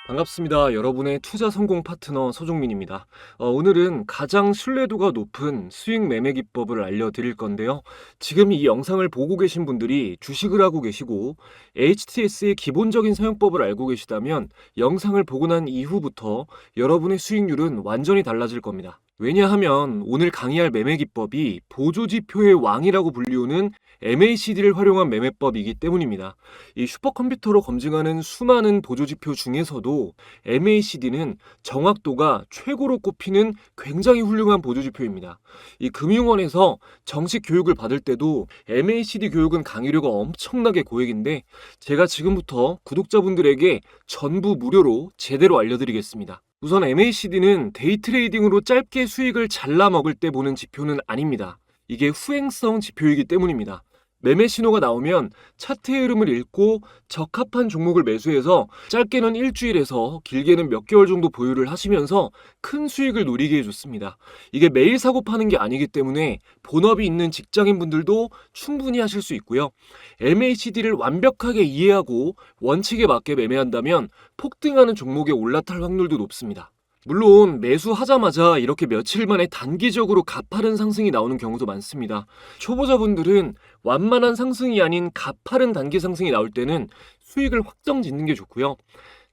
반갑습니다. 여러분의 투자 성공 파트너 서종민입니다. 오늘은 가장 신뢰도가 높은 수익 매매 기법을 알려드릴 건데요. 지금 이 영상을 보고 계신 분들이 주식을 하고 계시고 HTS의 기본적인 사용법을 알고 계시다면 영상을 보고 난 이후부터 여러분의 수익률은 완전히 달라질 겁니다. 왜냐하면 오늘 강의할 매매 기법이 보조지표의 왕이라고 불리우는 MACD를 활용한 매매법이기 때문입니다. 이 슈퍼컴퓨터로 검증하는 수많은 보조지표 중에서도 MACD는 정확도가 최고로 꼽히는 굉장히 훌륭한 보조지표입니다. 이 금융원에서 정식 교육을 받을 때도 MACD 교육은 강의료가 엄청나게 고액인데 제가 지금부터 구독자분들에게 전부 무료로 제대로 알려드리겠습니다. 우선 MACD는 데이 트레이딩으로 짧게 수익을 잘라 먹을 때 보는 지표는 아닙니다. 이게 후행성 지표이기 때문입니다. 매매 신호가 나오면 차트의 흐름을 읽고 적합한 종목을 매수해서 짧게는 일주일에서 길게는 몇 개월 정도 보유를 하시면서 큰 수익을 노리게 해줬습니다. 이게 매일 사고 파는 게 아니기 때문에 본업이 있는 직장인분들도 충분히 하실 수 있고요. MACD를 완벽하게 이해하고 원칙에 맞게 매매한다면 폭등하는 종목에 올라탈 확률도 높습니다. 물론 매수하자마자 이렇게 며칠 만에 단기적으로 가파른 상승이 나오는 경우도 많습니다. 초보자분들은 완만한 상승이 아닌 가파른 단기 상승이 나올 때는 수익을 확정 짓는 게 좋고요.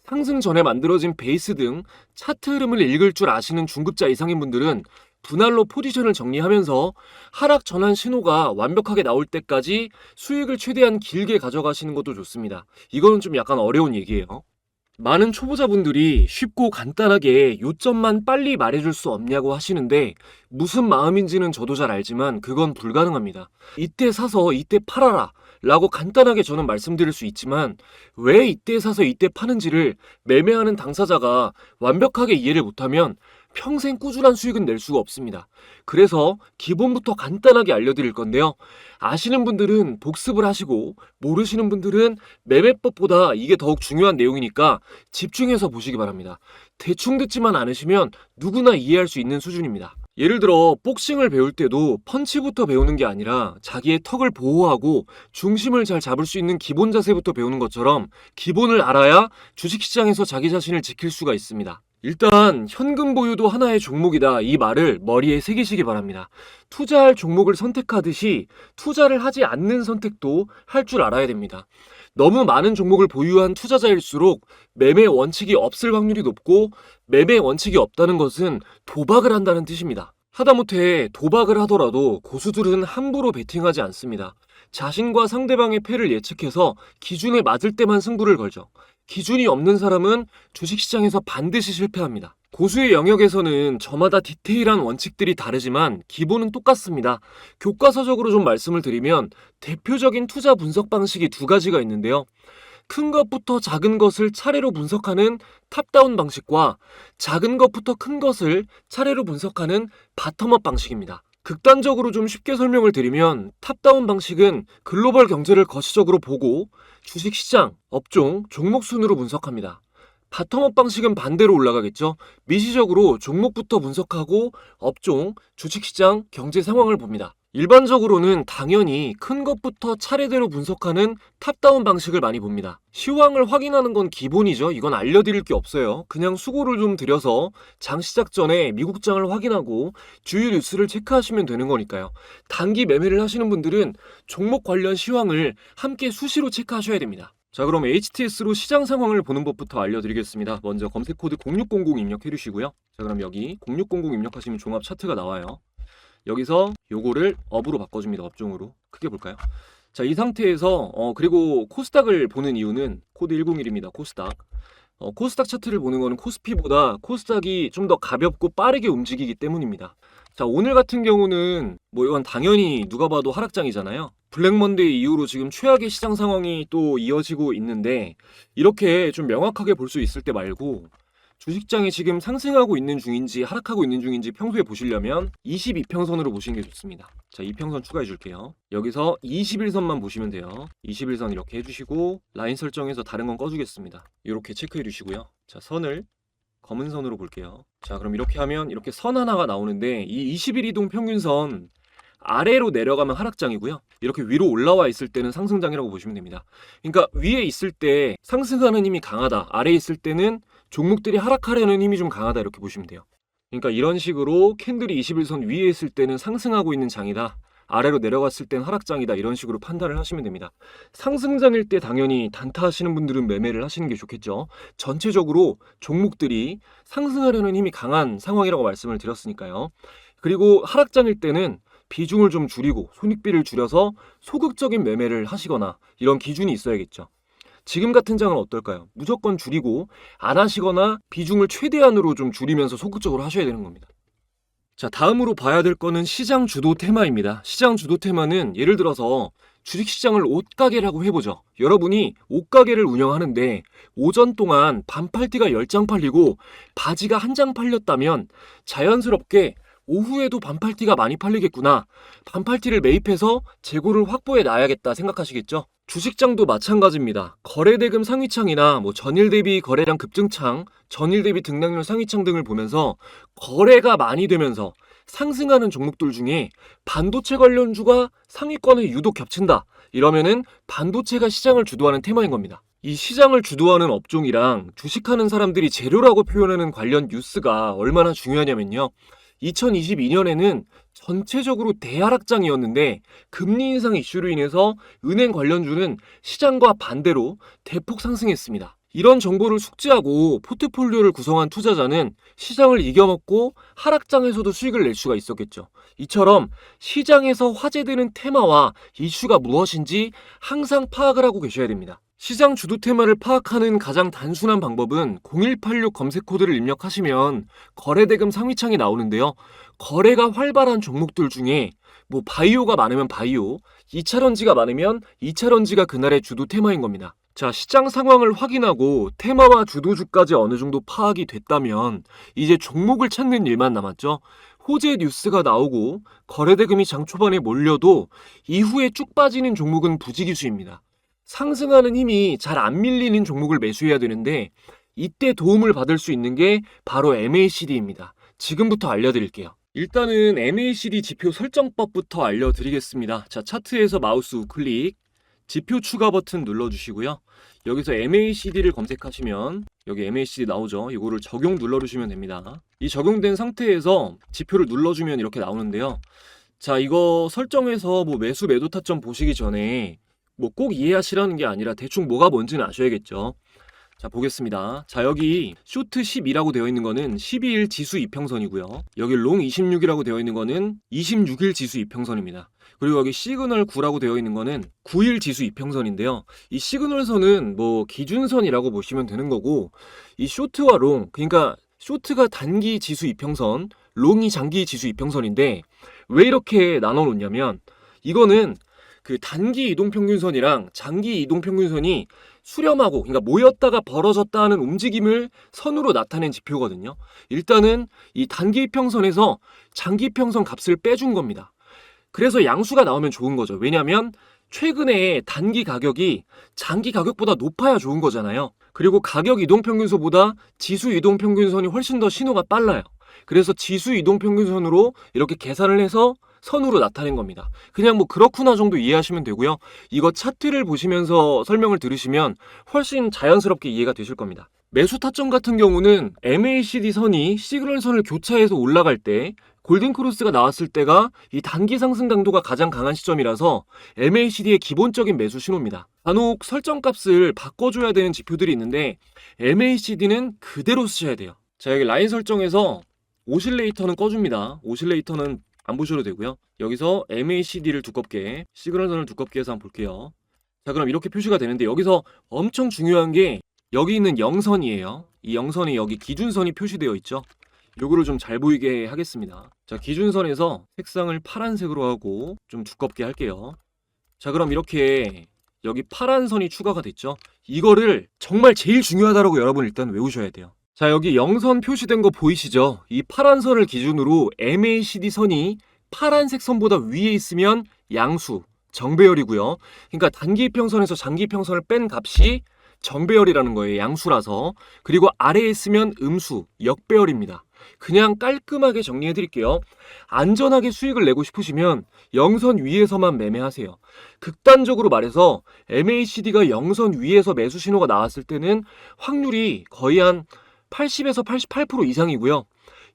상승 전에 만들어진 베이스 등 차트 흐름을 읽을 줄 아시는 중급자 이상인 분들은 분할로 포지션을 정리하면서 하락 전환 신호가 완벽하게 나올 때까지 수익을 최대한 길게 가져가시는 것도 좋습니다. 이거는 좀 약간 어려운 얘기예요. 많은 초보자분들이 쉽고 간단하게 요점만 빨리 말해줄 수 없냐고 하시는데 무슨 마음인지는 저도 잘 알지만 그건 불가능합니다. 이때 사서 이때 팔아라 라고 간단하게 저는 말씀드릴 수 있지만 왜 이때 사서 이때 파는지를 매매하는 당사자가 완벽하게 이해를 못하면 평생 꾸준한 수익은 낼 수가 없습니다. 그래서 기본부터 간단하게 알려드릴 건데요. 아시는 분들은 복습을 하시고 모르시는 분들은 매매법보다 이게 더욱 중요한 내용이니까 집중해서 보시기 바랍니다. 대충 듣지만 않으시면 누구나 이해할 수 있는 수준입니다. 예를 들어 복싱을 배울 때도 펀치부터 배우는 게 아니라 자기의 턱을 보호하고 중심을 잘 잡을 수 있는 기본 자세부터 배우는 것처럼 기본을 알아야 주식시장에서 자기 자신을 지킬 수가 있습니다. 일단 현금 보유도 하나의 종목이다 이 말을 머리에 새기시기 바랍니다. 투자할 종목을 선택하듯이 투자를 하지 않는 선택도 할 줄 알아야 됩니다. 너무 많은 종목을 보유한 투자자일수록 매매 원칙이 없을 확률이 높고 매매 원칙이 없다는 것은 도박을 한다는 뜻입니다. 하다못해 도박을 하더라도 고수들은 함부로 베팅하지 않습니다. 자신과 상대방의 패를 예측해서 기준에 맞을 때만 승부를 걸죠. 기준이 없는 사람은 주식시장에서 반드시 실패합니다. 고수의 영역에서는 저마다 디테일한 원칙들이 다르지만 기본은 똑같습니다. 교과서적으로 좀 말씀을 드리면 대표적인 투자 분석 방식이 두 가지가 있는데요. 큰 것부터 작은 것을 차례로 분석하는 탑다운 방식과 작은 것부터 큰 것을 차례로 분석하는 바텀업 방식입니다. 극단적으로 좀 쉽게 설명을 드리면 탑다운 방식은 글로벌 경제를 거시적으로 보고 주식시장, 업종, 종목 순으로 분석합니다. 바텀업 방식은 반대로 올라가겠죠. 미시적으로 종목부터 분석하고 업종, 주식시장, 경제 상황을 봅니다. 일반적으로는 당연히 큰 것부터 차례대로 분석하는 탑다운 방식을 많이 봅니다. 시황을 확인하는 건 기본이죠. 이건 알려드릴 게 없어요. 그냥 수고를 좀 들여서 장 시작 전에 미국장을 확인하고 주요 뉴스를 체크하시면 되는 거니까요. 단기 매매를 하시는 분들은 종목 관련 시황을 함께 수시로 체크하셔야 됩니다. 자, 그럼 HTS로 시장 상황을 보는 법부터 알려드리겠습니다. 먼저 검색 코드 0600 입력해 주시고요. 자, 그럼 여기 0600 입력하시면 종합 차트가 나와요. 여기서 요거를 업으로 바꿔줍니다. 업종으로. 크게 볼까요? 자, 이 상태에서 그리고 코스닥을 보는 이유는 코드 101입니다. 코스닥. 코스닥 차트를 보는 거는 코스피보다 코스닥이 좀 더 가볍고 빠르게 움직이기 때문입니다. 자, 오늘 같은 경우는 뭐 이건 당연히 누가 봐도 하락장이잖아요. 블랙먼데이 이후로 지금 최악의 시장 상황이 또 이어지고 있는데 이렇게 좀 명확하게 볼 수 있을 때 말고 주식장이 지금 상승하고 있는 중인지 하락하고 있는 중인지 평소에 보시려면 22평선으로 보시는 게 좋습니다. 자, 2평선 추가해 줄게요. 여기서 21선만 보시면 돼요. 21선 이렇게 해주시고 라인 설정해서 다른 건 꺼주겠습니다. 이렇게 체크해 주시고요. 자, 선을 검은 선으로 볼게요. 자, 그럼 이렇게 하면 이렇게 선 하나가 나오는데 이 20일 이동 평균선 아래로 내려가면 하락장이고요. 이렇게 위로 올라와 있을 때는 상승장이라고 보시면 됩니다. 그러니까 위에 있을 때 상승하는 힘이 강하다. 아래에 있을 때는 종목들이 하락하려는 힘이 좀 강하다. 이렇게 보시면 돼요. 그러니까 이런 식으로 캔들이 21선 위에 있을 때는 상승하고 있는 장이다. 아래로 내려갔을 땐 하락장이다. 이런 식으로 판단을 하시면 됩니다. 상승장일 때 당연히 단타 하시는 분들은 매매를 하시는 게 좋겠죠. 전체적으로 종목들이 상승하려는 힘이 강한 상황이라고 말씀을 드렸으니까요. 그리고 하락장일 때는 비중을 좀 줄이고 손익비를 줄여서 소극적인 매매를 하시거나 이런 기준이 있어야겠죠. 지금 같은 장은 어떨까요? 무조건 줄이고 안 하시거나 비중을 최대한으로 좀 줄이면서 소극적으로 하셔야 되는 겁니다. 자, 다음으로 봐야 될 거는 시장 주도 테마입니다. 시장 주도 테마는 예를 들어서 주식시장을 옷가게라고 해보죠. 여러분이 옷가게를 운영하는데 오전 동안 반팔티가 10장 팔리고 바지가 1장 팔렸다면 자연스럽게 오후에도 반팔티가 많이 팔리겠구나. 반팔티를 매입해서 재고를 확보해 놔야겠다 생각하시겠죠? 주식장도 마찬가지입니다. 거래대금 상위창이나 전일 대비 거래량 급증창, 전일 대비 등락률 상위창 등을 보면서 거래가 많이 되면서 상승하는 종목들 중에 반도체 관련주가 상위권에 유독 겹친다. 이러면은 반도체가 시장을 주도하는 테마인 겁니다. 이 시장을 주도하는 업종이랑 주식하는 사람들이 재료라고 표현하는 관련 뉴스가 얼마나 중요하냐면요. 2022년에는 전체적으로 대하락장이었는데 금리 인상 이슈로 인해서 은행 관련주는 시장과 반대로 대폭 상승했습니다. 이런 정보를 숙지하고 포트폴리오를 구성한 투자자는 시장을 이겨먹고 하락장에서도 수익을 낼 수가 있었겠죠. 이처럼 시장에서 화제되는 테마와 이슈가 무엇인지 항상 파악을 하고 계셔야 됩니다. 시장 주도 테마를 파악하는 가장 단순한 방법은 0186 검색 코드를 입력하시면 거래대금 상위창이 나오는데요. 거래가 활발한 종목들 중에 바이오가 많으면 바이오, 2차전지가 많으면 2차전지가 그날의 주도 테마인 겁니다. 자, 시장 상황을 확인하고 테마와 주도주까지 어느 정도 파악이 됐다면 이제 종목을 찾는 일만 남았죠. 호재 뉴스가 나오고 거래대금이 장 초반에 몰려도 이후에 쭉 빠지는 종목은 부지기수입니다. 상승하는 힘이 잘 안 밀리는 종목을 매수해야 되는데 이때 도움을 받을 수 있는 게 바로 MACD입니다. 지금부터 알려드릴게요. 일단은 MACD 지표 설정법부터 알려드리겠습니다. 자, 차트에서 마우스 우클릭, 지표 추가 버튼 눌러주시고요. 여기서 MACD를 검색하시면 여기 MACD 나오죠. 이거를 적용 눌러주시면 됩니다. 이 적용된 상태에서 지표를 눌러주면 이렇게 나오는데요. 자, 이거 설정해서 매수 매도 타점 보시기 전에 꼭 이해하시라는 게 아니라 대충 뭐가 뭔지는 아셔야겠죠. 자, 보겠습니다. 자, 여기 쇼트 12라고 되어 있는 거는 12일 지수 이평선이고요. 여기 롱 26이라고 되어 있는 거는 26일 지수 이평선입니다. 그리고 여기 시그널 9라고 되어 있는 거는 9일 지수 이평선인데요. 이 시그널선은 기준선이라고 보시면 되는 거고, 이 쇼트와 롱, 그러니까 쇼트가 단기 지수 이평선, 롱이 장기 지수 이평선인데 왜 이렇게 나눠 놓냐면 이거는 그 단기 이동평균선이랑 장기 이동평균선이 수렴하고, 그러니까 모였다가 벌어졌다 하는 움직임을 선으로 나타낸 지표거든요. 일단은 이 단기 평선에서 장기 평선 값을 빼준 겁니다. 그래서 양수가 나오면 좋은 거죠. 왜냐하면 최근에 단기 가격이 장기 가격보다 높아야 좋은 거잖아요. 그리고 가격 이동평균선보다 지수 이동평균선이 훨씬 더 신호가 빨라요. 그래서 지수 이동평균선으로 이렇게 계산을 해서 선으로 나타낸 겁니다. 그냥 그렇구나 정도 이해하시면 되고요. 이거 차트를 보시면서 설명을 들으시면 훨씬 자연스럽게 이해가 되실 겁니다. 매수 타점 같은 경우는 MACD 선이 시그널 선을 교차해서 올라갈 때 골든크로스가 나왔을 때가 이 단기 상승 강도가 가장 강한 시점이라서 MACD의 기본적인 매수 신호입니다. 간혹 설정값을 바꿔줘야 되는 지표들이 있는데 MACD는 그대로 쓰셔야 돼요. 자, 여기 라인 설정에서 오실레이터는 꺼줍니다. 오실레이터는 안 보셔도 되고요. 여기서 MACD를 두껍게, 시그널선을 두껍게 해서 한번 볼게요. 자, 그럼 이렇게 표시가 되는데 여기서 엄청 중요한 게 여기 있는 0선이에요. 이 0선이 여기 기준선이 표시되어 있죠. 요거를 좀 잘 보이게 하겠습니다. 자, 기준선에서 색상을 파란색으로 하고 좀 두껍게 할게요. 자, 그럼 이렇게 여기 파란 선이 추가가 됐죠. 이거를 정말 제일 중요하다라고 여러분 일단 외우셔야 돼요. 자, 여기 0선 표시된 거 보이시죠? 이 파란 선을 기준으로 MACD 선이 파란색 선보다 위에 있으면 양수, 정배열이고요. 그러니까 단기 이평선에서 장기 이평선을 뺀 값이 정배열이라는 거예요. 양수라서. 그리고 아래에 쓰면 음수, 역배열입니다. 그냥 깔끔하게 정리해 드릴게요. 안전하게 수익을 내고 싶으시면 영선 위에서만 매매하세요. 극단적으로 말해서 MACD가 영선 위에서 매수 신호가 나왔을 때는 확률이 거의 한 80에서 88% 이상이고요.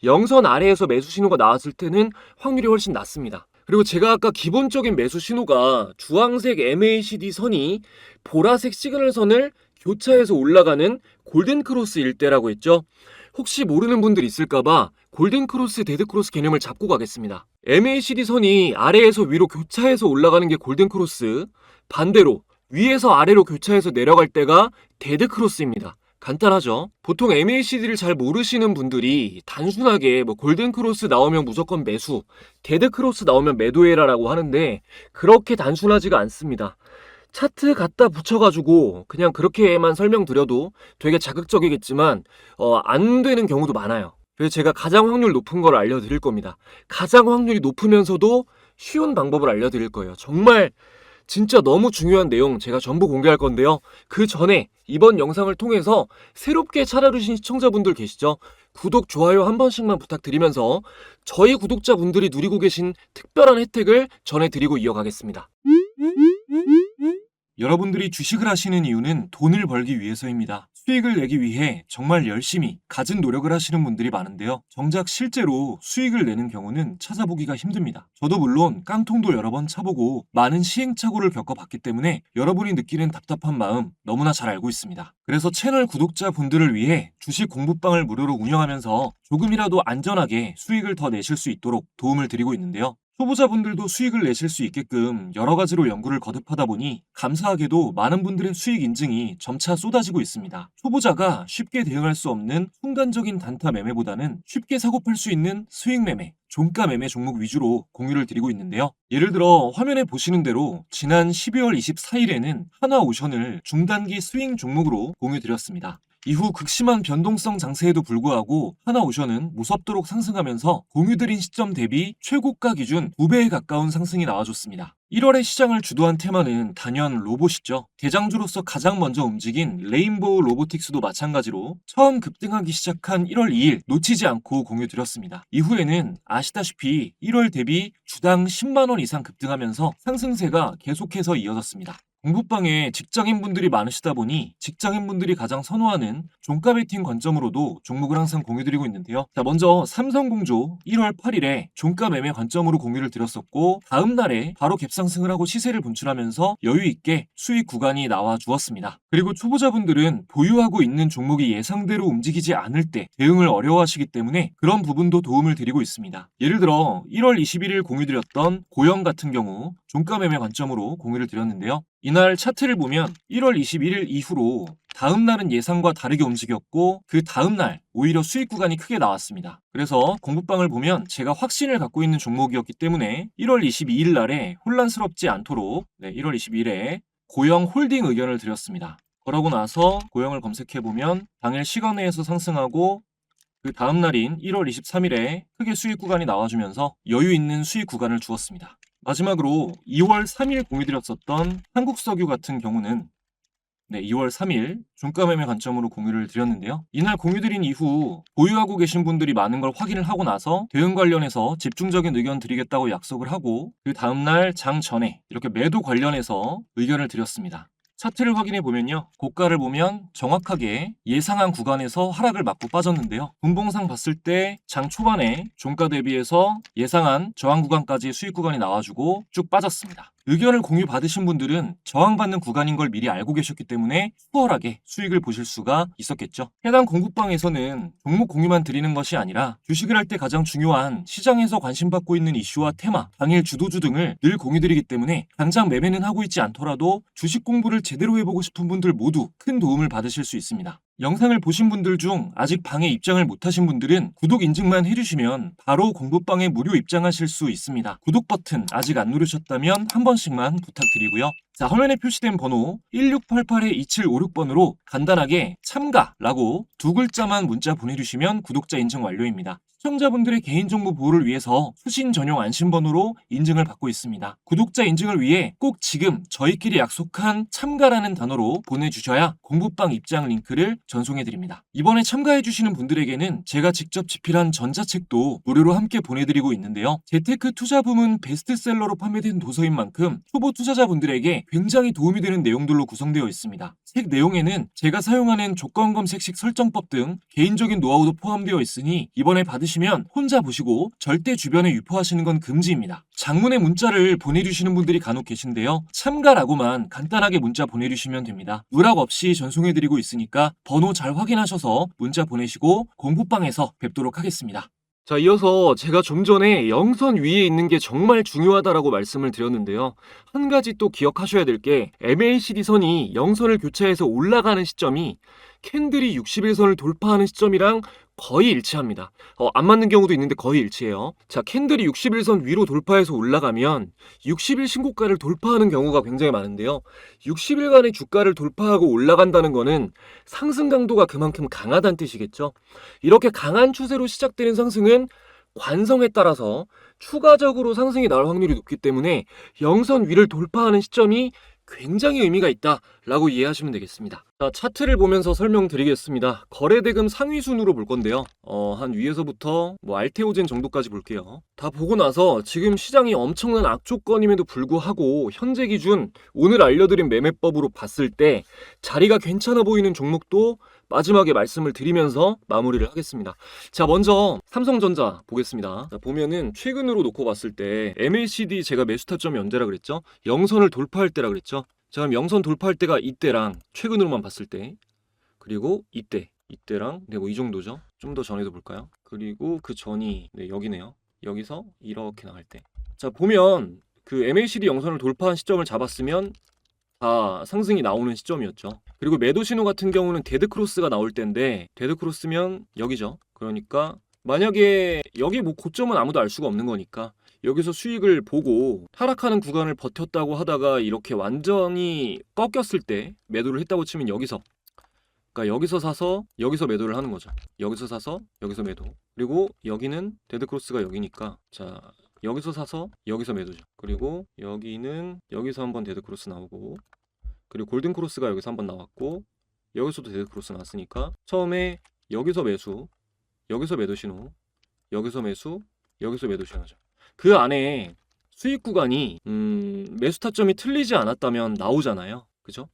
영선 아래에서 매수 신호가 나왔을 때는 확률이 훨씬 낮습니다. 그리고 제가 아까 기본적인 매수 신호가 주황색 MACD 선이 보라색 시그널 선을 교차해서 올라가는 골든크로스일 때라고 했죠. 혹시 모르는 분들 있을까봐 골든크로스, 데드크로스 개념을 잡고 가겠습니다. MACD 선이 아래에서 위로 교차해서 올라가는 게 골든크로스, 반대로 위에서 아래로 교차해서 내려갈 때가 데드크로스입니다. 간단하죠? 보통 MACD를 잘 모르시는 분들이 단순하게 뭐 골든크로스 나오면 무조건 매수, 데드크로스 나오면 매도해라라고 하는데 그렇게 단순하지가 않습니다. 차트 갖다 붙여가지고 그냥 그렇게만 설명드려도 되게 자극적이겠지만 안 되는 경우도 많아요. 그래서 제가 가장 확률 높은 걸 알려드릴 겁니다. 가장 확률이 높으면서도 쉬운 방법을 알려드릴 거예요. 정말 진짜 너무 중요한 내용 제가 전부 공개할 건데요. 그 전에 이번 영상을 통해서 새롭게 찾아주신 시청자분들 계시죠? 구독, 좋아요 한 번씩만 부탁드리면서 저희 구독자분들이 누리고 계신 특별한 혜택을 전해드리고 이어가겠습니다. 여러분들이 주식을 하시는 이유는 돈을 벌기 위해서입니다. 수익을 내기 위해 정말 열심히 갖은 노력을 하시는 분들이 많은데요. 정작 실제로 수익을 내는 경우는 찾아보기가 힘듭니다. 저도 물론 깡통도 여러 번 차보고 많은 시행착오를 겪어봤기 때문에 여러분이 느끼는 답답한 마음 너무나 잘 알고 있습니다. 그래서 채널 구독자분들을 위해 주식 공부방을 무료로 운영하면서 조금이라도 안전하게 수익을 더 내실 수 있도록 도움을 드리고 있는데요. 초보자분들도 수익을 내실 수 있게끔 여러 가지로 연구를 거듭하다 보니 감사하게도 많은 분들의 수익 인증이 점차 쏟아지고 있습니다. 초보자가 쉽게 대응할 수 없는 순간적인 단타 매매보다는 쉽게 사고팔 수 있는 수익 매매, 종가 매매 종목 위주로 공유를 드리고 있는데요. 예를 들어 화면에 보시는 대로 지난 12월 24일에는 하나오션을 중단기 스윙 종목으로 공유드렸습니다. 이후 극심한 변동성 장세에도 불구하고 하나오션은 무섭도록 상승하면서 공유드린 시점 대비 최고가 기준 2배에 가까운 상승이 나와줬습니다. 1월에 시장을 주도한 테마는 단연 로봇이죠. 대장주로서 가장 먼저 움직인 레인보우 로보틱스도 마찬가지로 처음 급등하기 시작한 1월 2일 놓치지 않고 공유드렸습니다. 이후에는 아시다시피 1월 대비 주당 10만원 이상 급등하면서 상승세가 계속해서 이어졌습니다. 공부방에 직장인분들이 많으시다 보니 직장인분들이 가장 선호하는 종가 베팅 관점으로도 종목을 항상 공유드리고 있는데요. 자, 먼저 삼성공조 1월 8일에 종가 매매 관점으로 공유를 드렸었고 다음 날에 바로 갭상승을 하고 시세를 분출하면서 여유 있게 수익 구간이 나와 주었습니다. 그리고 초보자분들은 보유하고 있는 종목이 예상대로 움직이지 않을 때 대응을 어려워하시기 때문에 그런 부분도 도움을 드리고 있습니다. 예를 들어 1월 21일 공유드렸던 고영 같은 경우 종가 매매 관점으로 공유를 드렸는데요. 이날 차트를 보면 1월 21일 이후로 다음 날은 예상과 다르게 움직였고 그 다음 날 오히려 수익 구간이 크게 나왔습니다. 그래서 공부방을 보면 제가 확신을 갖고 있는 종목이었기 때문에 1월 22일 날에 혼란스럽지 않도록 1월 22일에 고영 홀딩 의견을 드렸습니다. 그러고 나서 고영을 검색해보면 당일 시간외에서 상승하고 그 다음 날인 1월 23일에 크게 수익 구간이 나와주면서 여유 있는 수익 구간을 주었습니다. 마지막으로 2월 3일 공유드렸었던 한국석유 같은 경우는 2월 3일 종가 매매 관점으로 공유를 드렸는데요. 이날 공유드린 이후 보유하고 계신 분들이 많은 걸 확인을 하고 나서 대응 관련해서 집중적인 의견 드리겠다고 약속을 하고 그 다음날 장 전에 이렇게 매도 관련해서 의견을 드렸습니다. 차트를 확인해 보면요. 고가를 보면 정확하게 예상한 구간에서 하락을 맞고 빠졌는데요. 분봉상 봤을 때 장 초반에 종가 대비해서 예상한 저항 구간까지 수익 구간이 나와주고 쭉 빠졌습니다. 의견을 공유 받으신 분들은 저항받는 구간인 걸 미리 알고 계셨기 때문에 수월하게 수익을 보실 수가 있었겠죠. 해당 공부방에서는 종목 공유만 드리는 것이 아니라 주식을 할 때 가장 중요한 시장에서 관심받고 있는 이슈와 테마, 당일 주도주 등을 늘 공유드리기 때문에 당장 매매는 하고 있지 않더라도 주식 공부를 제대로 해보고 싶은 분들 모두 큰 도움을 받으실 수 있습니다. 영상을 보신 분들 중 아직 방에 입장을 못하신 분들은 구독 인증만 해주시면 바로 공부방에 무료 입장하실 수 있습니다. 구독 버튼 아직 안 누르셨다면 한 번씩만 부탁드리고요. 자, 화면에 표시된 번호 1688-2756번으로 간단하게 참가라고 두 글자만 문자 보내주시면 구독자 인증 완료입니다. 시청자분들의 개인정보 보호를 위해서 수신 전용 안심번호로 인증을 받고 있습니다. 구독자 인증을 위해 꼭 지금 저희끼리 약속한 참가라는 단어로 보내주셔야 공부방 입장 링크를 전송해드립니다. 이번에 참가해주시는 분들에게는 제가 직접 집필한 전자책도 무료로 함께 보내드리고 있는데요. 재테크 투자 부문 베스트셀러로 판매된 도서인 만큼 초보 투자자분들에게 굉장히 도움이 되는 내용들로 구성되어 있습니다. 책 내용에는 제가 사용하는 조건 검색식 설정법 등 개인적인 노하우도 포함되어 있으니 이번에 받으시면 혼자 보시고 절대 주변에 유포하시는 건 금지입니다. 장문의 문자를 보내주시는 분들이 간혹 계신데요. 참가라고만 간단하게 문자 보내주시면 됩니다. 누락 없이 전송해드리고 있으니까 번호 잘 확인하셔서 문자 보내시고 공부방에서 뵙도록 하겠습니다. 자, 이어서 제가 좀 전에 영선 위에 있는 게 정말 중요하다라고 말씀을 드렸는데요. 한 가지 또 기억하셔야 될 게 MACD 선이 영선을 교차해서 올라가는 시점이 캔들이 60일선을 돌파하는 시점이랑 거의 일치합니다. 안 맞는 경우도 있는데 거의 일치해요. 자, 캔들이 60일선 위로 돌파해서 올라가면 60일 신고가를 돌파하는 경우가 굉장히 많은데요. 60일간의 주가를 돌파하고 올라간다는 거는 상승 강도가 그만큼 강하다는 뜻이겠죠. 이렇게 강한 추세로 시작되는 상승은 관성에 따라서 추가적으로 상승이 나올 확률이 높기 때문에 영선 위를 돌파하는 시점이 굉장히 의미가 있다라고 이해하시면 되겠습니다. 자, 차트를 보면서 설명드리겠습니다. 거래대금 상위 순으로 볼 건데요. 한 위에서부터 알테오젠 정도까지 볼게요. 다 보고 나서 지금 시장이 엄청난 악조건임에도 불구하고 현재 기준 오늘 알려드린 매매법으로 봤을 때 자리가 괜찮아 보이는 종목도 마지막에 말씀을 드리면서 마무리를 하겠습니다. 자, 먼저 삼성전자 보겠습니다. 자, 보면은 최근으로 놓고 봤을 때 MACD 제가 매수 타점이 언제라 그랬죠? 영선을 돌파할 때라 그랬죠? 자, 그럼 영선 돌파할 때가 이때랑 최근으로만 봤을 때, 그리고 이때랑 이 정도죠. 좀 더 전에도 볼까요? 그리고 그 전이 여기네요. 여기서 이렇게 나갈 때. 자, 보면 그 MACD 영선을 돌파한 시점을 잡았으면 다 상승이 나오는 시점이었죠. 그리고 매도 신호 같은 경우는 데드크로스가 나올 때인데, 데드크로스면 여기죠. 그러니까 만약에 여기 고점은 아무도 알 수가 없는 거니까 여기서 수익을 보고 하락하는 구간을 버텼다고 하다가 이렇게 완전히 꺾였을 때 매도를 했다고 치면 그러니까 여기서 사서 여기서 매도를 하는 거죠. 여기서 사서 여기서 매도. 그리고 여기는 데드크로스가 여기니까, 자, 여기서 사서 여기서 매도죠. 그리고 여기는 여기서 한번 데드크로스 나오고, 그리고 골든크로스가 여기서 한번 나왔고, 여기서도 데드크로스 나왔으니까 처음에 여기서 매수, 여기서 매도 신호, 여기서 매수, 여기서 매도 신호죠. 그 안에 수익 구간이 매수 타점이 틀리지 않았다면 나오잖아요. 그죠?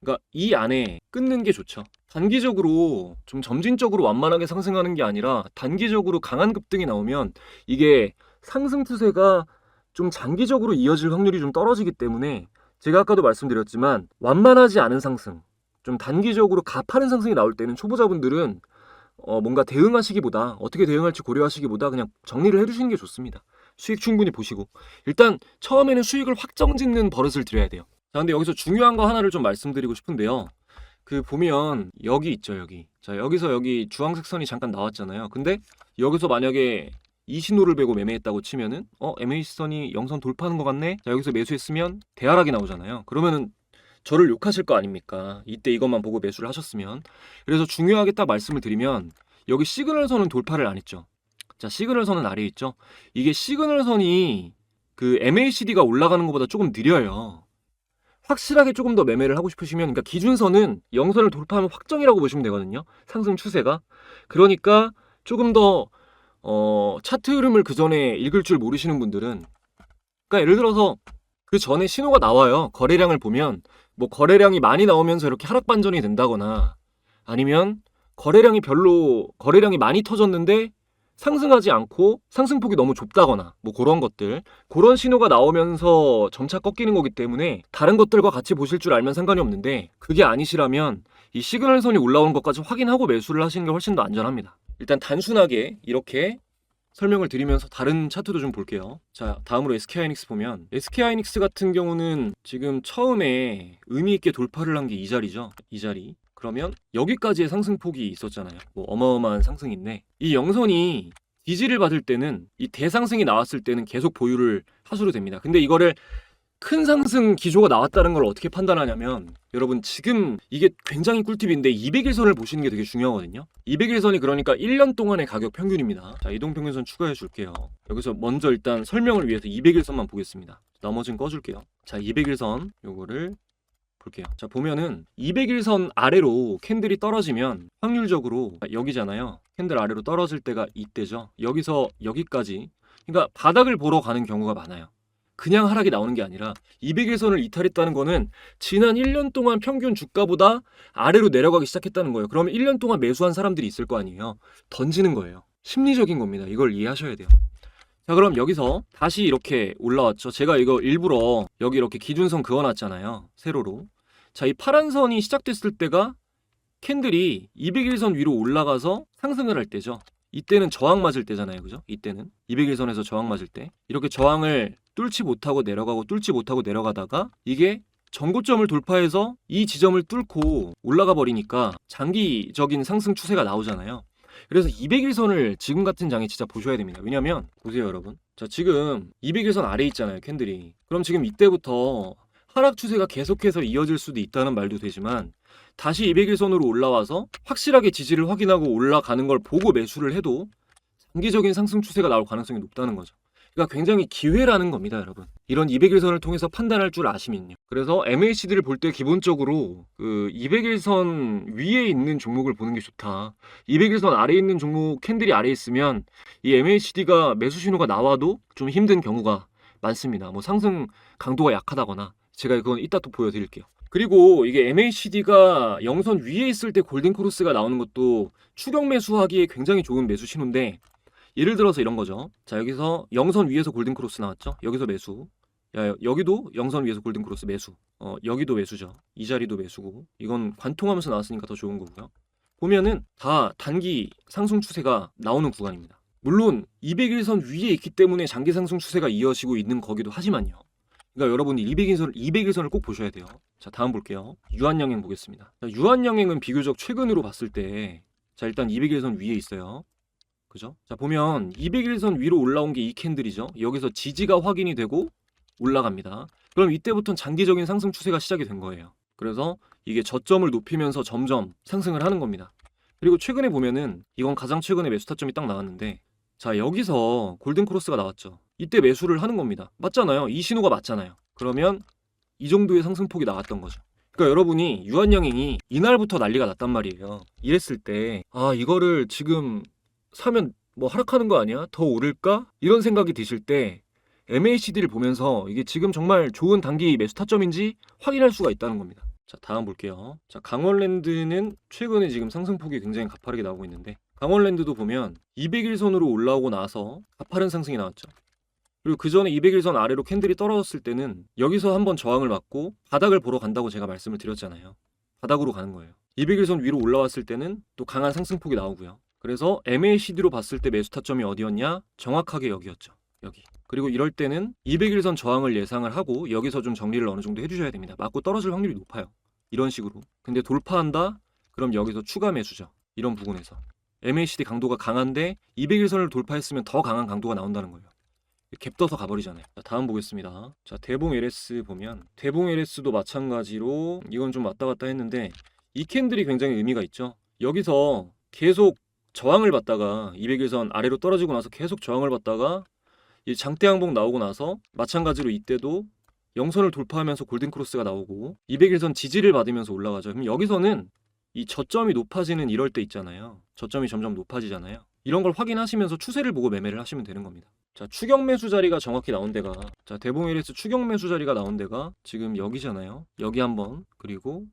그러니까 이 안에 끊는 게 좋죠. 단기적으로 좀 점진적으로 완만하게 상승하는 게 아니라 단기적으로 강한 급등이 나오면 이게 상승 추세가 좀 장기적으로 이어질 확률이 좀 떨어지기 때문에 제가 아까도 말씀드렸지만 완만하지 않은 상승, 좀 단기적으로 가파른 상승이 나올 때는 초보자분들은 뭔가 대응하시기보다 어떻게 대응할지 고려하시기보다 그냥 정리를 해주시는 게 좋습니다. 수익 충분히 보시고 일단 처음에는 수익을 확정 짓는 버릇을 들여야 돼요. 자, 근데 여기서 중요한 거 하나를 좀 말씀드리고 싶은데요. 그 보면 여기 있죠, 여기. 자, 여기서 여기 주황색 선이 잠깐 나왔잖아요. 근데 여기서 만약에 이 신호를 배고 매매했다고 치면은 MAC선이 영선 돌파하는 것 같네. 자, 여기서 매수했으면 대하락이 나오잖아요. 그러면은 저를 욕하실 거 아닙니까? 이때 이것만 보고 매수를 하셨으면. 그래서 중요하게 딱 말씀을 드리면 여기 시그널선은 돌파를 안 했죠. 자, 시그널선은 아래에 있죠. 이게 시그널선이 그 MACD가 올라가는 것보다 조금 느려요. 확실하게 조금 더 매매를 하고 싶으시면, 그러니까 기준선은 영선을 돌파하면 확정이라고 보시면 되거든요. 상승 추세가. 그러니까 조금 더 차트 흐름을 그 전에 읽을 줄 모르시는 분들은, 그러니까 예를 들어서 그 전에 신호가 나와요. 거래량을 보면 거래량이 많이 나오면서 이렇게 하락 반전이 된다거나, 아니면 거래량이 많이 터졌는데 상승하지 않고 상승폭이 너무 좁다거나 그런 것들, 그런 신호가 나오면서 점차 꺾이는 거기 때문에 다른 것들과 같이 보실 줄 알면 상관이 없는데, 그게 아니시라면 이 시그널선이 올라오는 것까지 확인하고 매수를 하시는 게 훨씬 더 안전합니다. 일단 단순하게 이렇게 설명을 드리면서 다른 차트도 좀 볼게요. 자, 다음으로 SK하이닉스 보면 SK하이닉스 같은 경우는 지금 처음에 의미 있게 돌파를 한 게 이 자리죠. 이 자리. 그러면 여기까지의 상승폭이 있었잖아요. 어마어마한 상승인데 이 영선이 지지를 받을 때는, 이 대상승이 나왔을 때는 계속 보유를 하셔도 됩니다. 근데 이거를 큰 상승 기조가 나왔다는 걸 어떻게 판단하냐면 여러분 지금 이게 굉장히 꿀팁인데 200일선을 보시는 게 되게 중요하거든요. 200일선이 그러니까 1년 동안의 가격 평균입니다. 자, 이동평균선 추가해 줄게요. 여기서 먼저 일단 설명을 위해서 200일선만 보겠습니다. 나머지는 꺼줄게요. 자, 200일선 요거를 볼게요. 자, 보면은 200일선 아래로 캔들이 떨어지면 확률적으로 여기잖아요. 캔들 아래로 떨어질 때가 이때죠. 여기서 여기까지, 그러니까 바닥을 보러 가는 경우가 많아요. 그냥 하락이 나오는 게 아니라 200일선을 이탈했다는 거는 지난 1년 동안 평균 주가보다 아래로 내려가기 시작했다는 거예요. 그러면 1년 동안 매수한 사람들이 있을 거 아니에요. 던지는 거예요. 심리적인 겁니다. 이걸 이해하셔야 돼요. 자, 그럼 여기서 다시 이렇게 올라왔죠. 제가 이거 일부러 여기 이렇게 기준선 그어놨잖아요. 세로로. 자, 이 파란 선이 시작됐을 때가 캔들이 200일선 위로 올라가서 상승을 할 때죠. 이때는 저항 맞을 때잖아요. 그죠? 이때는 200일선에서 저항 맞을 때 이렇게 저항을 뚫지 못하고 내려가고 뚫지 못하고 내려가다가 이게 전고점을 돌파해서 이 지점을 뚫고 올라가 버리니까 장기적인 상승 추세가 나오잖아요. 그래서 200일선을 지금 같은 장에 진짜 보셔야 됩니다. 왜냐면 보세요 여러분. 자, 지금 200일선 아래에 있잖아요. 캔들이. 그럼 지금 이때부터 하락 추세가 계속해서 이어질 수도 있다는 말도 되지만 다시 200일선으로 올라와서 확실하게 지지를 확인하고 올라가는 걸 보고 매수를 해도 장기적인 상승 추세가 나올 가능성이 높다는 거죠. 그러니까 굉장히 기회라는 겁니다, 여러분. 이런 200일선을 통해서 판단할 줄 아시면요. 그래서 MACD를 볼 때 기본적으로 그 200일선 위에 있는 종목을 보는 게 좋다. 200일선 아래에 있는 종목 캔들이 아래에 있으면 이 MACD가 매수 신호가 나와도 좀 힘든 경우가 많습니다. 뭐 상승 강도가 약하다거나 제가 그건 이따 또 보여드릴게요. 그리고 이게 MACD가 영선 위에 있을 때 골든 크로스가 나오는 것도 추격 매수하기에 굉장히 좋은 매수 신호인데 예를 들어서 이런 거죠. 자, 여기서 영선 위에서 골든 크로스 나왔죠. 여기서 매수. 야, 여기도 영선 위에서 골든 크로스 매수. 여기도 매수죠. 이 자리도 매수고. 이건 관통하면서 나왔으니까 더 좋은 거고요. 보면은 다 단기 상승 추세가 나오는 구간입니다. 물론 200일선 위에 있기 때문에 장기 상승 추세가 이어지고 있는 거기도 하지만요. 그러니까 여러분이 200일선을 꼭 보셔야 돼요. 자, 다음 볼게요. 유한양행 보겠습니다. 자, 유한양행은 비교적 최근으로 봤을 때 자, 일단 200일선 위에 있어요. 그죠? 자, 보면 200일선 위로 올라온 게 이 캔들이죠. 여기서 지지가 확인이 되고 올라갑니다. 그럼 이때부터는 장기적인 상승 추세가 시작이 된 거예요. 그래서 이게 저점을 높이면서 점점 상승을 하는 겁니다. 그리고 최근에 보면은 이건 가장 최근에 매수 타점이 딱 나왔는데 자, 여기서 골든 크로스가 나왔죠. 이때 매수를 하는 겁니다. 맞잖아요. 이 신호가 맞잖아요. 그러면 이 정도의 상승폭이 나왔던 거죠. 그러니까 여러분이 유한양행이 이날부터 난리가 났단 말이에요. 이랬을 때 아, 이거를 지금 사면 뭐 하락하는 거 아니야? 더 오를까? 이런 생각이 드실 때 MACD를 보면서 이게 지금 정말 좋은 단기 매수 타점인지 확인할 수가 있다는 겁니다. 자, 다음 볼게요. 자, 강원랜드는 최근에 지금 상승폭이 굉장히 가파르게 나오고 있는데 강원랜드도 보면 200일선으로 올라오고 나서 가파른 상승이 나왔죠. 그리고 그 전에 200일선 아래로 캔들이 떨어졌을 때는 여기서 한번 저항을 맞고 바닥을 보러 간다고 제가 말씀을 드렸잖아요. 바닥으로 가는 거예요. 200일선 위로 올라왔을 때는 또 강한 상승폭이 나오고요. 그래서 MACD로 봤을 때 매수 타점이 어디였냐? 정확하게 여기였죠. 여기. 그리고 이럴 때는 200일선 저항을 예상을 하고 여기서 좀 정리를 어느 정도 해주셔야 됩니다. 맞고 떨어질 확률이 높아요. 이런 식으로. 근데 돌파한다? 그럼 여기서 추가 매수죠. 이런 부분에서. MACD 강도가 강한데 200일선을 돌파했으면 더 강한 강도가 나온다는 거예요. 갭 떠서 가버리잖아요. 자, 다음 보겠습니다. 자, 대봉 LS 보면 대봉 LS도 마찬가지로 이건 좀 왔다 갔다 했는데 이 캔들이 굉장히 의미가 있죠. 여기서 계속 저항을 받다가 200일선 아래로 떨어지고 나서 계속 저항을 받다가 이 장대 항복 나오고 나서 마찬가지로 이때도 영선을 돌파하면서 골든 크로스가 나오고 200일선 지지를 받으면서 올라가죠. 그럼 여기서는 이 저점이 높아지는 이럴 때 있잖아요. 저점이 점점 높아지잖아요. 이런 걸 확인하시면서 추세를 보고 매매를 하시면 되는 겁니다. 자, 추격 매수 자리가 정확히 나온 데가 자, 대봉 LS 추격 매수 자리가 나온 데가 지금 여기잖아요. 여기 한번 그리고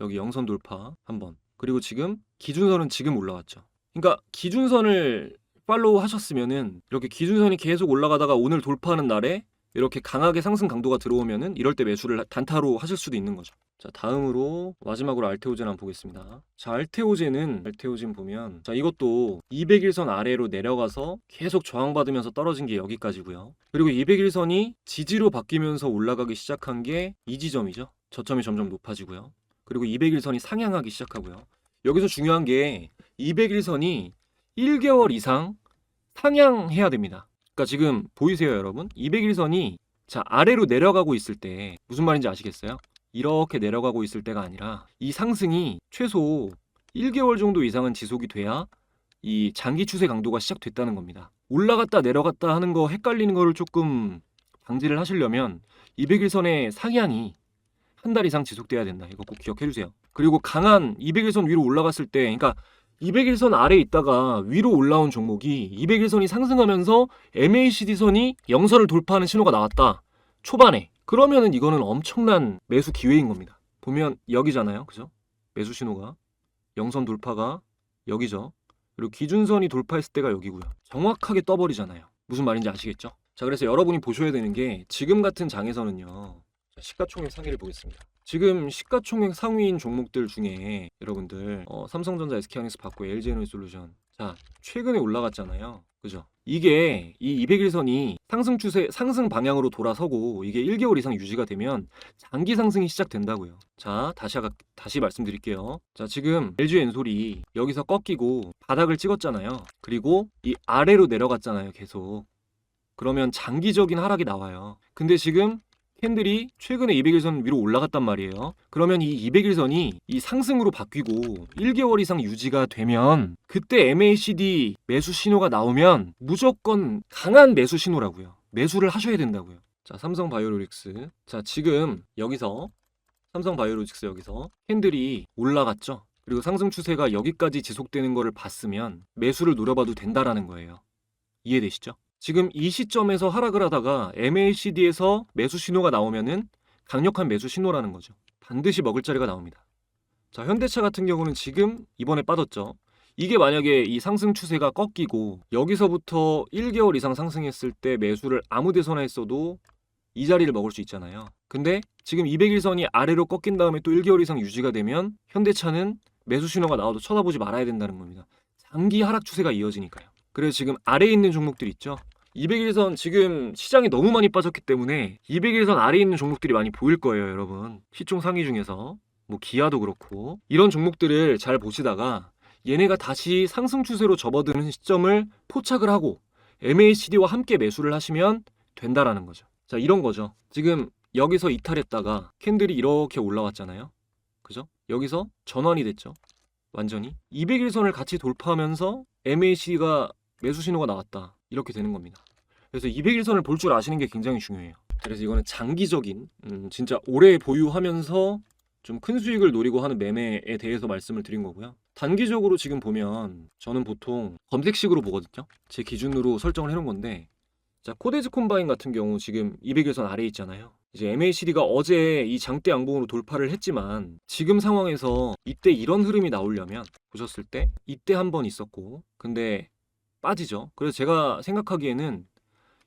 여기 영선 돌파 한번 그리고 지금 기준선은 지금 올라왔죠. 그러니까 기준선을 팔로우 하셨으면은 이렇게 기준선이 계속 올라가다가 오늘 돌파하는 날에 이렇게 강하게 상승 강도가 들어오면은 이럴 때 매수를 단타로 하실 수도 있는 거죠. 자, 다음으로 마지막으로 알테오젠 한번 보겠습니다. 자, 알테오젠 보면 자, 이것도 200일선 아래로 내려가서 계속 저항받으면서 떨어진 게 여기까지고요. 그리고 200일선이 지지로 바뀌면서 올라가기 시작한 게 이 지점이죠. 저점이 점점 높아지고요. 그리고 200일선이 상향하기 시작하고요. 여기서 중요한 게 200일선이 1개월 이상 상향해야 됩니다. 그러니까 지금 보이세요, 여러분? 200일선이 자, 아래로 내려가고 있을 때 무슨 말인지 아시겠어요? 이렇게 내려가고 있을 때가 아니라 이 상승이 최소 1개월 정도 이상은 지속이 돼야 이 장기 추세 강도가 시작됐다는 겁니다. 올라갔다 내려갔다 하는 거 헷갈리는 거를 조금 방지를 하시려면 200일선의 상향이 한 달 이상 지속돼야 된다. 이거 꼭 기억해 주세요. 그리고 강한 200일선 위로 올라갔을 때, 그러니까 200일선 아래에 있다가 위로 올라온 종목이 200일선이 상승하면서 MACD선이 영선을 돌파하는 신호가 나왔다. 초반에. 그러면은 이거는 엄청난 매수 기회인 겁니다. 보면 여기잖아요. 그죠? 매수 신호가. 영선 돌파가 여기죠. 그리고 기준선이 돌파했을 때가 여기고요. 정확하게 떠버리잖아요. 무슨 말인지 아시겠죠? 자, 그래서 여러분이 보셔야 되는 게 지금 같은 장에서는요. 자, 시가총액 상위를 보겠습니다. 지금 시가총액 상위인 종목들 중에 여러분들 삼성전자, SK하이닉스, 바코, LG에너지솔루션 자 최근에 올라갔잖아요. 그죠? 이게 이 200일선이 상승 추세, 상승 방향으로 돌아서고 이게 1개월 이상 유지가 되면 장기 상승이 시작된다고요. 자, 다시 말씀드릴게요. 자, 지금 LG엔솔이 여기서 꺾이고 바닥을 찍었잖아요. 그리고 이 아래로 내려갔잖아요. 계속. 그러면 장기적인 하락이 나와요. 근데 지금 캔들이 최근에 200일선 위로 올라갔단 말이에요. 그러면 이 200일선이 이 상승으로 바뀌고 1개월 이상 유지가 되면 그때 MACD 매수 신호가 나오면 무조건 강한 매수 신호라고요. 매수를 하셔야 된다고요. 자, 삼성바이오로직스. 자, 지금 여기서 삼성바이오로직스 여기서 캔들이 올라갔죠. 그리고 상승 추세가 여기까지 지속되는 거를 봤으면 매수를 노려봐도 된다라는 거예요. 이해되시죠? 지금 이 시점에서 하락을 하다가 MACD에서 매수 신호가 나오면은 강력한 매수 신호라는 거죠. 반드시 먹을 자리가 나옵니다. 자, 현대차 같은 경우는 지금 이번에 빠졌죠. 이게 만약에 이 상승 추세가 꺾이고 여기서부터 1개월 이상 상승했을 때 매수를 아무 데서나 했어도 이 자리를 먹을 수 있잖아요. 근데 지금 200일선이 아래로 꺾인 다음에 또 1개월 이상 유지가 되면 현대차는 매수 신호가 나와도 쳐다보지 말아야 된다는 겁니다. 장기 하락 추세가 이어지니까요. 그래서 지금 아래에 있는 종목들 있죠. 200일선 지금 시장이 너무 많이 빠졌기 때문에 200일선 아래에 있는 종목들이 많이 보일 거예요, 여러분. 시총 상위 중에서 뭐 기아도 그렇고 이런 종목들을 잘 보시다가 얘네가 다시 상승 추세로 접어드는 시점을 포착을 하고 MACD와 함께 매수를 하시면 된다라는 거죠. 자, 이런 거죠. 지금 여기서 이탈했다가 캔들이 이렇게 올라왔잖아요. 그죠? 여기서 전환이 됐죠. 완전히 200일선을 같이 돌파하면서 MACD가 매수 신호가 나왔다. 이렇게 되는 겁니다. 그래서 200일선을 볼 줄 아시는 게 굉장히 중요해요. 그래서 이거는 장기적인 진짜 오래 보유하면서 좀 큰 수익을 노리고 하는 매매에 대해서 말씀을 드린 거고요. 단기적으로 지금 보면 저는 보통 검색식으로 보거든요. 제 기준으로 설정을 해놓은 건데 자, 코데즈 콤바인 같은 경우 지금 200일선 아래에 있잖아요. 이제 MACD가 어제 이 장대 양봉으로 돌파를 했지만 지금 상황에서 이때 이런 흐름이 나오려면 보셨을 때 이때 한 번 있었고 근데 빠지죠. 그래서 제가 생각하기에는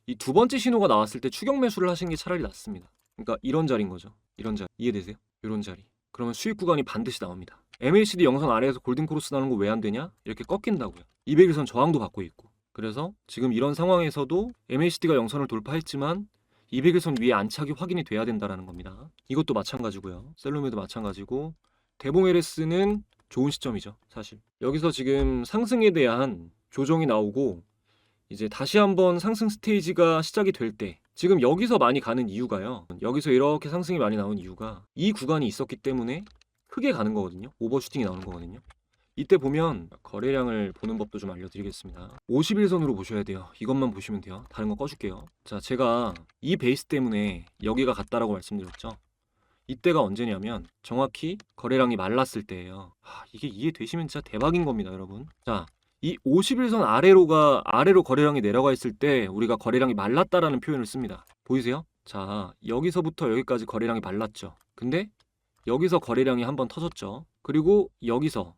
이 두 번째 신호가 나왔을 때 추격 매수를 하시는 게 차라리 낫습니다. 그러니까 이런 자리인 거죠. 이런 자리. 이해되세요? 이런 자리. 그러면 수익 구간이 반드시 나옵니다. MACD 영선 아래에서 골든 크로스 나는 거 왜 안 되냐? 이렇게 꺾인다고요. 200일선 저항도 받고 있고. 그래서 지금 이런 상황에서도 MACD가 영선을 돌파했지만 200일선 위에 안착이 확인이 돼야 된다는 겁니다. 이것도 마찬가지고요. 셀로메도 마찬가지고 대봉 LS는 좋은 시점이죠. 사실. 여기서 지금 상승에 대한 조정이 나오고 이제 다시 한번 상승 스테이지가 시작이 될 때 지금 여기서 많이 가는 이유가요. 여기서 이렇게 상승이 많이 나온 이유가 이 구간이 있었기 때문에 크게 가는 거거든요. 오버슈팅이 나오는 거거든요. 이때 보면 거래량을 보는 법도 좀 알려드리겠습니다. 51선으로 보셔야 돼요. 이것만 보시면 돼요. 다른 거 꺼줄게요. 자, 제가 이 베이스 때문에 여기가 같다라고 말씀드렸죠. 이때가 언제냐면 정확히 거래량이 말랐을 때예요. 이게 이해되시면 진짜 대박인 겁니다, 여러분. 자, 이 51선 아래로 거래량이 내려가 있을 때 우리가 거래량이 말랐다라는 표현을 씁니다. 보이세요? 자, 여기서부터 여기까지 거래량이 말랐죠. 근데 여기서 거래량이 한번 터졌죠. 그리고 여기서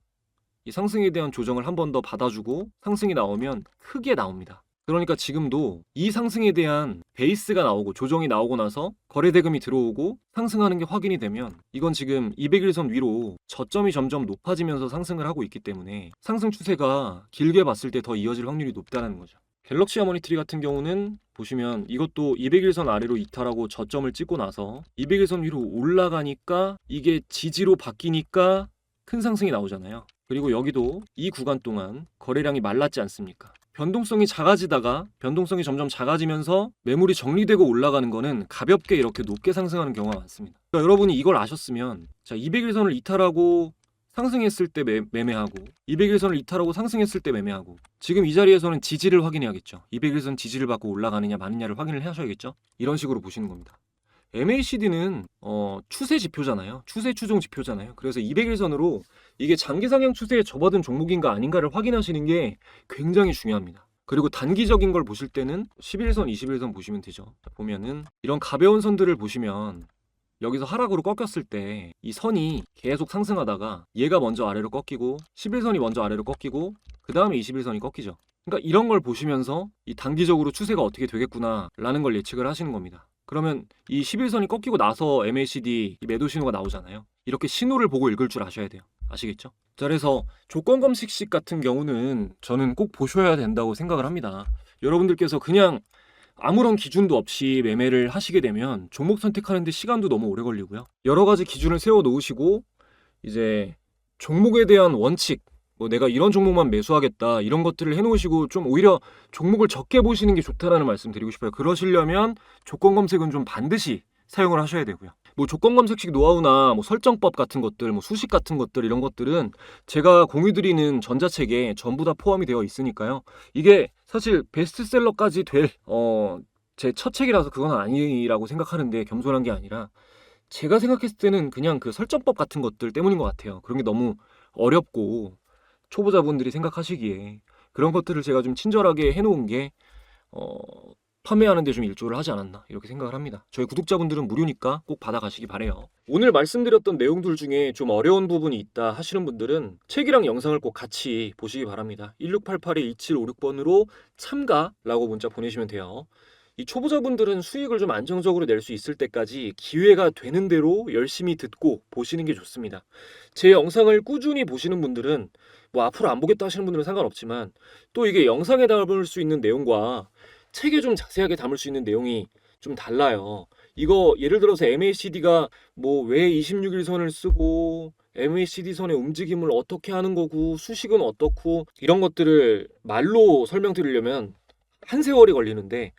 이 상승에 대한 조정을 한 번 더 받아주고 상승이 나오면 크게 나옵니다. 그러니까 지금도 이 상승에 대한 베이스가 나오고 조정이 나오고 나서 거래대금이 들어오고 상승하는 게 확인이 되면 이건 지금 200일선 위로 저점이 점점 높아지면서 상승을 하고 있기 때문에 상승 추세가 길게 봤을 때 더 이어질 확률이 높다는 거죠. 갤럭시 하모니트리 같은 경우는 보시면 이것도 200일선 아래로 이탈하고 저점을 찍고 나서 200일선 위로 올라가니까 이게 지지로 바뀌니까 큰 상승이 나오잖아요. 그리고 여기도 이 구간 동안 거래량이 말랐지 않습니까? 변동성이 작아지다가 변동성이 점점 작아지면서 매물이 정리되고 올라가는 거는 가볍게 이렇게 높게 상승하는 경우가 많습니다. 그러니까 여러분이 이걸 아셨으면 자 200일선을 이탈하고 상승했을 때 매매하고 200일선을 이탈하고 상승했을 때 매매하고 지금 이 자리에서는 지지를 확인해야겠죠. 200일선 지지를 받고 올라가느냐 마느냐를 확인을 하셔야겠죠. 이런 식으로 보시는 겁니다. MACD는 추세 지표잖아요. 추세 추종 지표잖아요. 그래서 200일선으로 이게 장기 상향 추세에 접어든 종목인가 아닌가를 확인하시는 게 굉장히 중요합니다. 그리고 단기적인 걸 보실 때는 11선, 21선 보시면 되죠. 자, 보면은 이런 가벼운 선들을 보시면 여기서 하락으로 꺾였을 때 이 선이 계속 상승하다가 얘가 먼저 아래로 꺾이고 11선이 먼저 아래로 꺾이고 그 다음에 21선이 꺾이죠. 그러니까 이런 걸 보시면서 이 단기적으로 추세가 어떻게 되겠구나라는 걸 예측을 하시는 겁니다. 그러면 이 11선이 꺾이고 나서 MACD 매도 신호가 나오잖아요. 이렇게 신호를 보고 읽을 줄 아셔야 돼요. 아시겠죠? 자, 그래서 조건 검색식 같은 경우는 저는 꼭 보셔야 된다고 생각을 합니다. 여러분들께서 그냥 아무런 기준도 없이 매매를 하시게 되면 종목 선택하는데 시간도 너무 오래 걸리고요. 여러 가지 기준을 세워 놓으시고 이제 종목에 대한 원칙, 뭐 내가 이런 종목만 매수하겠다 이런 것들을 해놓으시고 좀 오히려 종목을 적게 보시는 게 좋다라는 말씀 드리고 싶어요. 그러시려면 조건 검색은 좀 반드시 사용을 하셔야 되고요. 뭐 조건 검색식 노하우나 뭐 설정법 같은 것들, 뭐 수식 같은 것들 이런 것들은 제가 공유드리는 전자책에 전부 다 포함이 되어 있으니까요. 이게 사실 베스트셀러까지 될 제 첫 책이라서 그건 아니라고 생각하는데 겸손한 게 아니라 제가 생각했을 때는 그냥 그 설정법 같은 것들 때문인 것 같아요. 그런 게 너무 어렵고 초보자분들이 생각하시기에 그런 것들을 제가 좀 친절하게 해놓은 게 판매하는 데 좀 일조를 하지 않았나 이렇게 생각을 합니다. 저희 구독자분들은 무료니까 꼭 받아가시기 바래요. 오늘 말씀드렸던 내용들 중에 좀 어려운 부분이 있다 하시는 분들은 책이랑 영상을 꼭 같이 보시기 바랍니다. 1688-2756번으로 참가라고 문자 보내시면 돼요. 이 초보자분들은 수익을 좀 안정적으로 낼 수 있을 때까지 기회가 되는 대로 열심히 듣고 보시는 게 좋습니다. 제 영상을 꾸준히 보시는 분들은 뭐 앞으로 안 보겠다 하시는 분들은 상관없지만 또 이게 영상에 담을 수 있는 내용과 책에 좀 자세하게 담을 수 있는 내용이 좀 달라요. 이거 예를 들어서 MACD가 뭐 왜 26일선을 쓰고 MACD 선의 움직임을 어떻게 하는 거고 수식은 어떻고 이런 것들을 말로 설명드리려면 한 세월이 걸리는데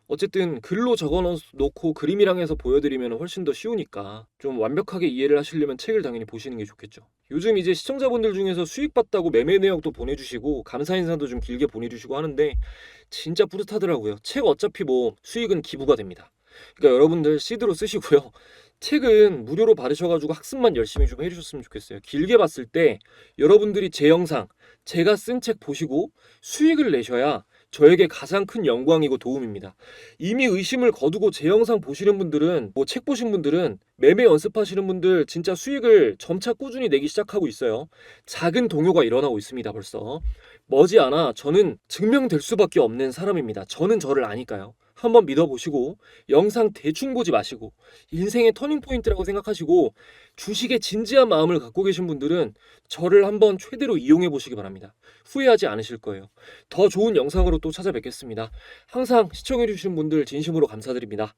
어쨌든 글로 적어 놓고 그림이랑 해서 보여드리면 훨씬 더 쉬우니까 좀 완벽하게 이해를 하시려면 책을 당연히 보시는 게 좋겠죠. 요즘 이제 시청자분들 중에서 수익 봤다고 매매 내역도 보내주시고 감사 인사도 좀 길게 보내주시고 하는데 진짜 뿌듯하더라고요. 책 어차피 뭐 수익은 기부가 됩니다. 그러니까 여러분들 시드로 쓰시고요. 책은 무료로 받으셔가지고 학습만 열심히 좀 해주셨으면 좋겠어요. 길게 봤을 때 여러분들이 제 영상, 제가 쓴 책 보시고 수익을 내셔야 저에게 가장 큰 영광이고 도움입니다. 이미 의심을 거두고 제 영상 보시는 분들은 뭐 책 보신 분들은 매매 연습하시는 분들 진짜 수익을 점차 꾸준히 내기 시작하고 있어요. 작은 동요가 일어나고 있습니다. 벌써 머지않아 저는 증명될 수밖에 없는 사람입니다. 저는 저를 아니까요. 한번 믿어보시고 영상 대충 보지 마시고 인생의 터닝포인트라고 생각하시고 주식에 진지한 마음을 갖고 계신 분들은 저를 한번 최대로 이용해 보시기 바랍니다. 후회하지 않으실 거예요. 더 좋은 영상으로 또 찾아뵙겠습니다. 항상 시청해 주신 분들 진심으로 감사드립니다.